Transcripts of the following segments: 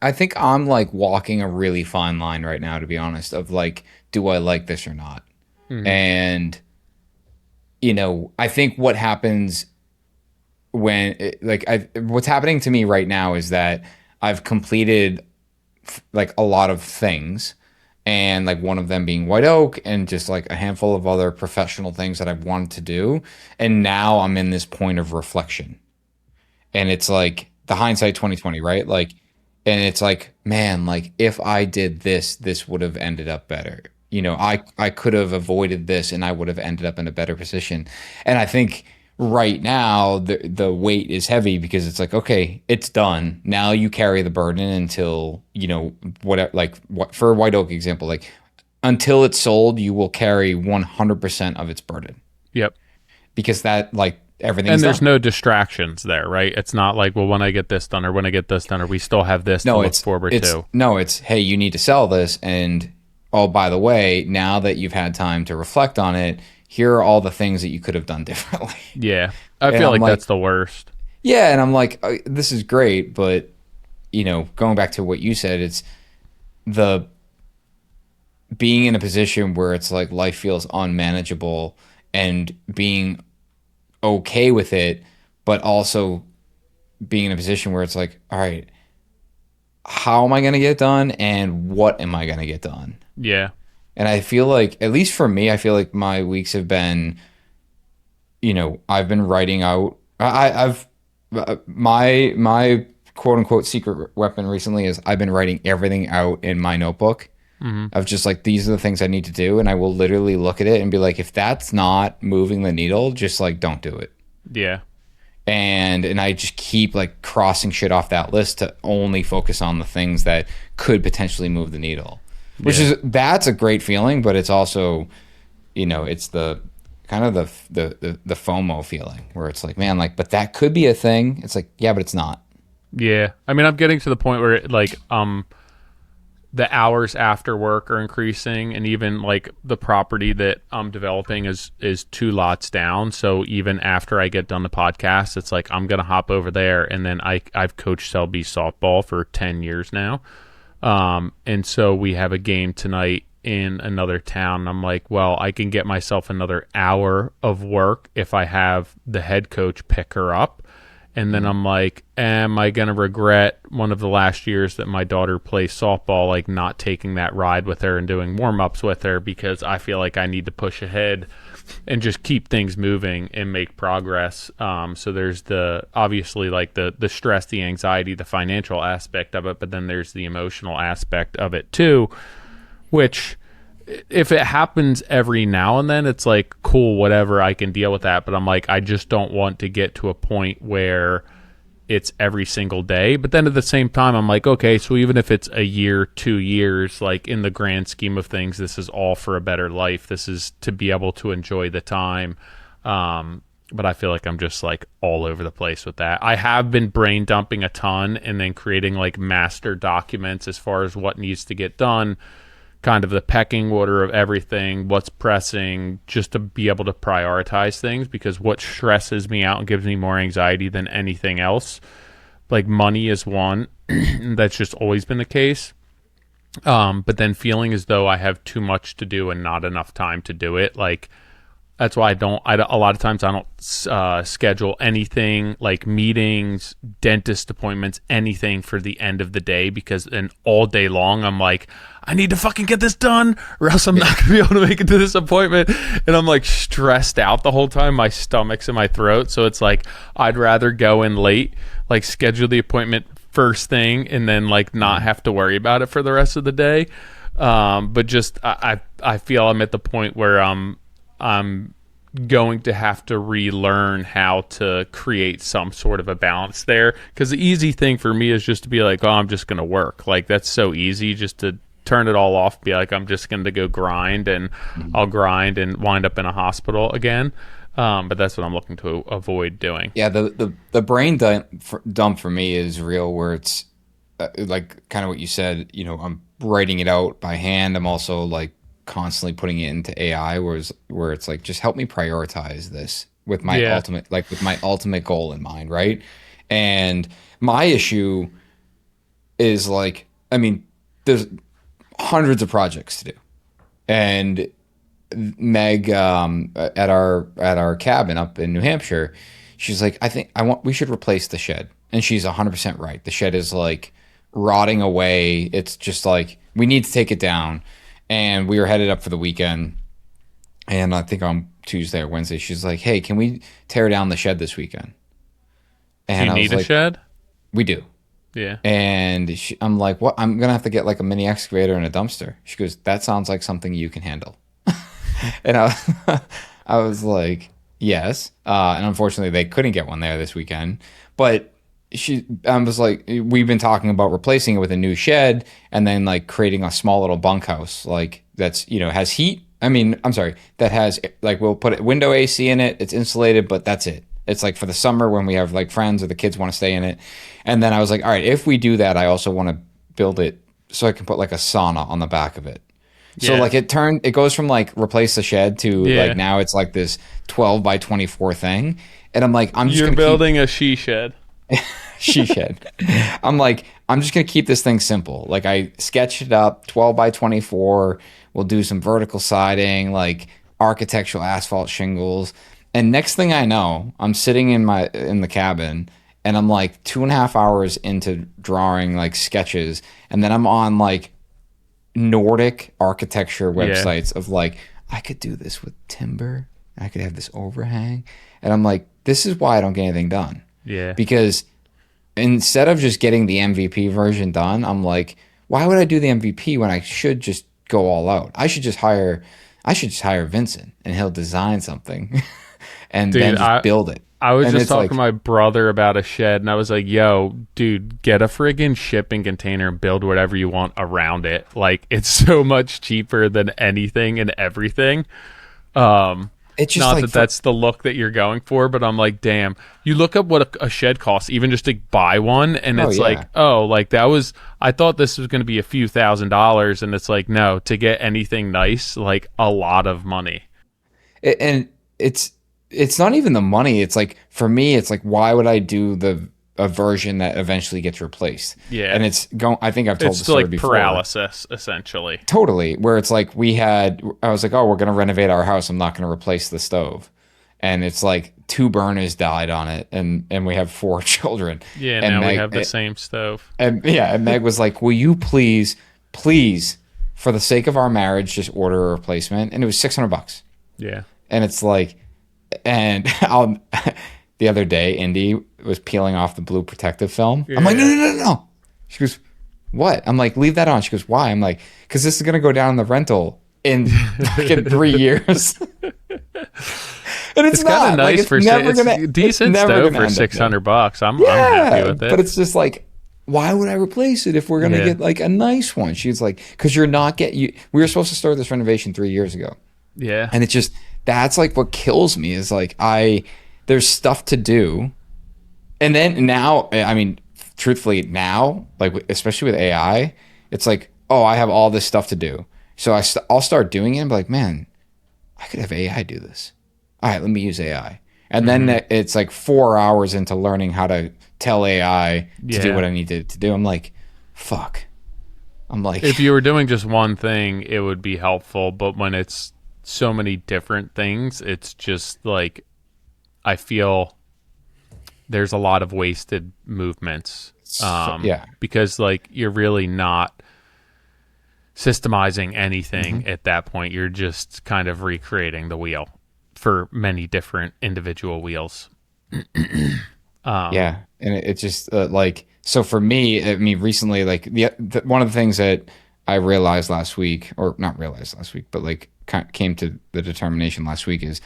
I think I'm like walking a really fine line right now, to be honest, of like, do I like this or not? Hmm. And I think what happens what's happening to me right now is that I've completed like a lot of things, and like one of them being white oak and just like a handful of other professional things that I've wanted to do. And now I'm in this point of reflection. And it's like the hindsight 2020, right? Like, and it's like, man, like if I did this, this would have ended up better. I could have avoided this and I would have ended up in a better position. And I think right now the weight is heavy because it's like, okay, it's done. Now you carry the burden until, whatever, like what for a white oak example, like until it's sold, you will carry 100% of its burden Yep. because that like everything's And there's done. no distractions there, right? It's not like, well, when I get this done or when I get this done, or we still have this to No, look forward to. it's hey, you need to sell this, and oh, by the way, now that you've had time to reflect on it, here are all the things that you could have done differently. Yeah. I And feel I'm like like, that's the worst. yeah, and I'm like, this is great, but going back to what you said, it's the being in a position where it's like life feels unmanageable and being okay with it, but also being in a position where it's like, all right, how am I going to get done and what am I going to get done? Yeah. And I feel like, at least for me, I feel like my weeks have been, I've been writing out. I've my quote unquote secret weapon recently is I've been writing everything out in my notebook Hmm. of just like these are the things I need to do, and I will literally look at it and be like, if that's not moving the needle, just like don't do it. Yeah. And I just keep like crossing shit off that list to only focus on the things that could potentially move the needle, which Yeah. is that's a great feeling, but it's also it's the kind of the FOMO feeling where it's like, man, like, but that could be a thing. It's like, yeah, but it's not. Yeah. I mean, I'm getting to the point where like the hours after work are increasing, and even like the property that I'm developing is two lots down. So even after I get done the podcast, it's like I'm gonna hop over there, and then I've coached Selby softball for 10 years now, and so we have a game tonight in another town. I'm like, well, I can get myself another hour of work if I have the head coach pick her up. And then I'm like, am I going to regret one of the last years that my daughter plays softball, like not taking that ride with her and doing warm ups with her, because I feel like I need to push ahead and just keep things moving and make progress. So there's obviously like the stress, the anxiety, the financial aspect of it, but then there's the emotional aspect of it too, which if it happens every now and then, it's like, cool, whatever, I can deal with that. But I'm like, I just don't want to get to a point where it's every single day. But then at the same time, I'm like, okay, so even if it's a year, 2 years, like in the grand scheme of things, this is all for a better life. This is to be able to enjoy the time. But I feel like I'm just like all over the place with that. I have been brain dumping a ton and then creating like master documents as far as what needs to get done, kind of the pecking order of everything, what's pressing, just to be able to prioritize things, because what stresses me out and gives me more anxiety than anything else, like money is one. That's just always been the case. But then feeling as though I have too much to do and not enough time to do it, like that's why a lot of times I don't schedule anything like meetings, dentist appointments, anything for the end of the day, because then all day long I'm like, I need to fucking get this done or else I'm not going to be able to make it to this appointment. And I'm like stressed out the whole time. My stomach's in my throat. So it's like, I'd rather go in late, like schedule the appointment first thing and then like not have to worry about it for the rest of the day. But just, I feel I'm at the point where I'm going to have to relearn how to create some sort of a balance there, because the easy thing for me is just to be like, oh, I'm just going to work. Like that's so easy, just to turn it all off, be like, I'm just going to go grind, and I'll grind and wind up in a hospital again. But that's what I'm looking to avoid doing. Yeah, the brain dump for me is real, where it's like kind of what you said. I'm writing it out by hand. I'm also like constantly putting it into AI, where it's like, just help me prioritize this with my Yeah. ultimate goal in mind, right? And my issue is like, I mean, there's hundreds of projects to do. And Meg, at our cabin up in New Hampshire, she's like, we should replace the shed. And she's 100% right. The shed is like rotting away. It's just like, we need to take it down. And we were headed up for the weekend. And I think on Tuesday or Wednesday, she's like, hey, can we tear down the shed this weekend? Do And you I was need a like, shed? we do. Yeah. And I'm like, what? I'm going to have to get like a mini excavator and a dumpster. She goes, that sounds like something you can handle. And I was like, yes. And unfortunately, they couldn't get one there this weekend. But I was like, we've been talking about replacing it with a new shed and then like creating a small little bunkhouse, like that's, has heat. I mean, I'm sorry, that has like, we'll put window AC in it. It's insulated, but that's it. It's like for the summer when we have like friends or the kids want to stay in it. And then I was like, all right, if we do that, I also want to build it so I can put like a sauna on the back of it. So Yeah. like it goes from like replace the shed to like now it's like this 12 by 24 thing. And I'm like, You're building a she shed. she shed. I'm like, I'm just going to keep this thing simple. Like I sketched it up 12 by 24. We'll do some vertical siding, like architectural asphalt shingles. And next thing I know, I'm sitting in the cabin and I'm like 2.5 hours into drawing like sketches. And then I'm on like Nordic architecture websites of like, I could do this with timber. I could have this overhang. And I'm like, this is why I don't get anything done. Yeah. Because instead of just getting the MVP version done, I'm like, why would I do the MVP when I should just go all out? I should just hire Vincent and he'll design something and then just build it. I was And just it's talking like, to my brother about a shed, and I was like, yo, dude, get a friggin' shipping container and build whatever you want around it. Like, it's so much cheaper than anything and everything. it's just Not like that that's the look that you're going for, but I'm like, damn. You look up what a shed costs, even just to buy one, and it's like, oh, like that was, I thought this was going to be a few $1,000s, and it's like, no, to get anything nice, like a lot of money. and it's not even the money. It's like, for me, it's like, why would I do a version that eventually gets replaced? Yeah. And I think I've told the story like before. paralysis, essentially. Totally. Where it's like I was like, oh, we're going to renovate our house. I'm not going to replace the stove. And it's like 2 burners died on it. And we have 4 children. Yeah, and now we have the same stove. And Meg was like, will you please, for the sake of our marriage, just order a replacement? And it was $600. Yeah. And it's like, and the other day, Indy was peeling off the blue protective film. I'm like, no. She goes, what? I'm like, leave that on. She goes, why? I'm like, because this is going to go down in the rental in 3 years. And it's kind of not. nice like, for it's a decent stove for $600. I'm happy with it. But it's just like, why would I replace it if we're going to get like a nice one? She's like, because you're not we were supposed to start this renovation 3 years ago. Yeah. And it's just, that's like what kills me is like, there's stuff to do. And then now, I mean, truthfully now, like, especially with AI, it's like, oh, I have all this stuff to do. So I'll start doing it and be like, man, I could have AI do this. All right, let me use AI. And then it's like 4 hours into learning how to tell AI to do what I need to do. I'm like, fuck. I'm like, if you were doing just one thing, it would be helpful. But when it's so many different things, it's just like, I feel there's a lot of wasted movements. Because like you're really not systemizing anything at that point. You're just kind of recreating the wheel for many different individual wheels. And it's just like, so for me, I mean, recently, like one of the things that I realized last week, or not realized last week, but like came to the determination last week is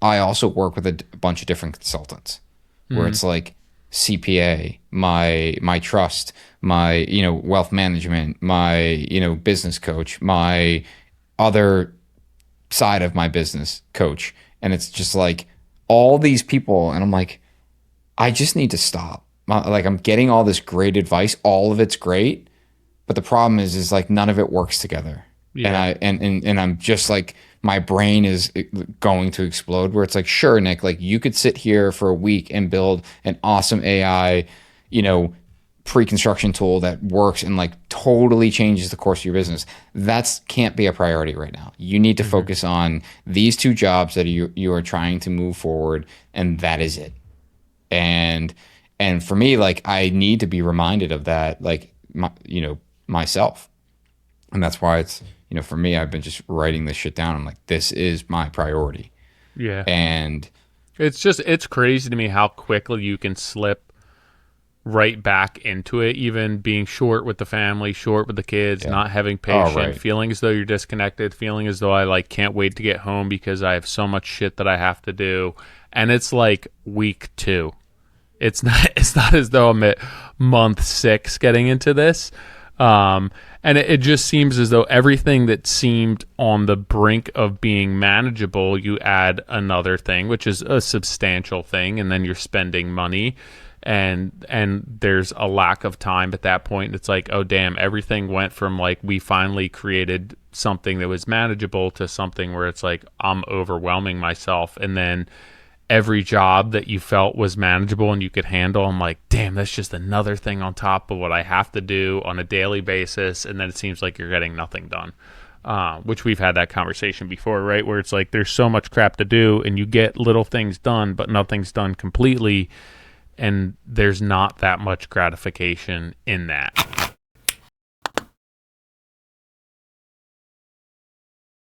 I also work with a bunch of different consultants where it's like CPA, my trust, my, wealth management, my, business coach, my other side of my business coach. And it's just like all these people. And I'm like, I just need to stop. Like I'm getting all this great advice. All of it's great. But the problem is like none of it works together. Yeah. And I'm just like, my brain is going to explode where it's like, sure, Nick, like you could sit here for a week and build an awesome AI, pre-construction tool that works and like totally changes the course of your business. That's can't be a priority right now. You need to focus on these two jobs that you are trying to move forward, and that is it. And for me, like, I need to be reminded of that, like, myself. And that's why it's, for me, I've been just writing this shit down. I'm like, this is my priority. Yeah. And It's crazy to me how quickly you can slip right back into it, even being short with the family, short with the kids, not having patience, right. feeling as though you're disconnected, feeling as though I like can't wait to get home because I have so much shit that I have to do. And it's like week 2. It's not as though I'm at month 6 getting into this. And it just seems as though everything that seemed on the brink of being manageable, you add another thing, which is a substantial thing, and then you're spending money, and there's a lack of time at that point. It's like, oh damn, everything went from like we finally created something that was manageable to something where it's like I'm overwhelming myself, and then every job that you felt was manageable and you could handle, I'm like, damn, that's just another thing on top of what I have to do on a daily basis. And then it seems like you're getting nothing done, which we've had that conversation before, right? Where it's like there's so much crap to do and you get little things done, but nothing's done completely. And there's not that much gratification in that.